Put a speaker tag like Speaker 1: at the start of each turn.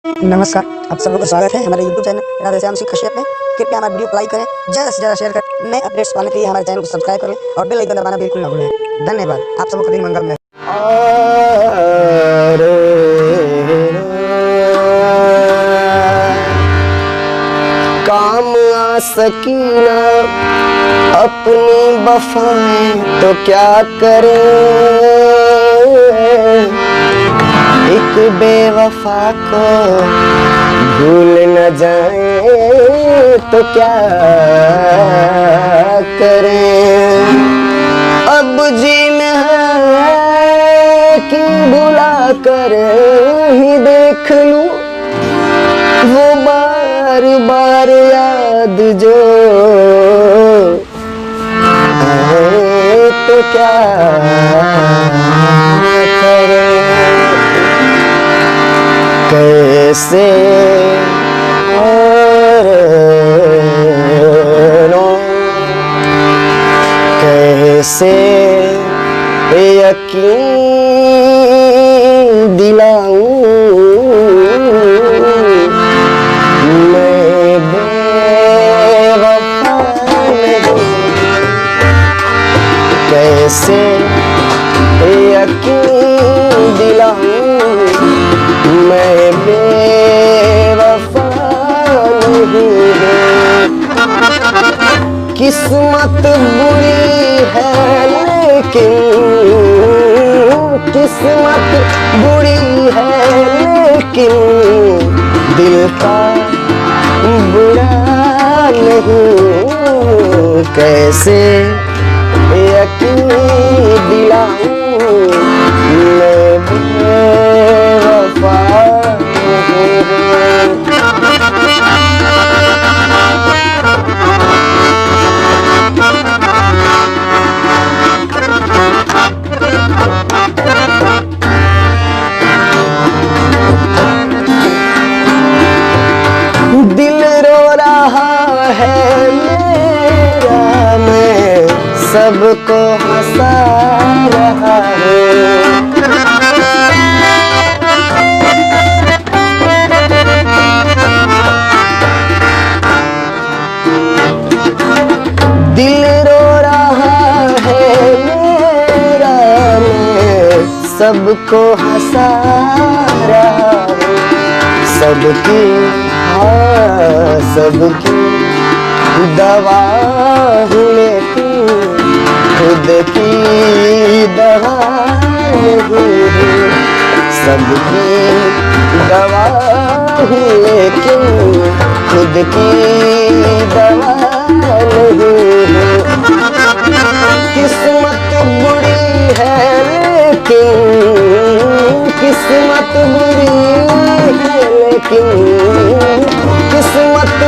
Speaker 1: नमस्कार, आप सबों का स्वागत है हमारे YouTube चैनल राधेश्याम सिंह कश्यप में। कृपया हमारे वीडियो को लाइक करें, ज़्यादा से ज़्यादा शेयर करें, नए अपडेट्स पाने के लिए हमारे चैनल को सब्सक्राइब करें और बेल आइकन दबाना बिल्कुल ना भूलें। धन्यवाद। आप सबों का दिन मंगलमय।
Speaker 2: काम आ सकी ना अपनी वफाएं तो क्या करें, एक बेवफा को भूल न जाए तो क्या करें। अब जी में है कि भुला कर ही देख लूं वो बार बार याद जो आए तो क्या करें। कैसे कैसे यकीन दिलाऊं मैं बेवफा नहीं। कैसे यकीन दिलाऊं मैं बेवफा नहीं। किस्मत बुरी है लेकिन किस्मत बुरी है लेकिन दिल का बुरा नहीं। कैसे यकीन दिलाऊं मैं बेवफा दिल रो रहा है मेरा, मैं सबको हंसा रहा हूँ। दिल रो रहा है मेरा, मैं सबको हंसा रहा हूँ। सबकी सबकी दवा हूँ लेकिन खुद की दवा नहीं हूँ। सबकी दवा हूँ लेकिन खुद की दवा नहीं हूँ। किस्मत बुरी है लेकिन किस्मत बुरी है लेकिन किस्मत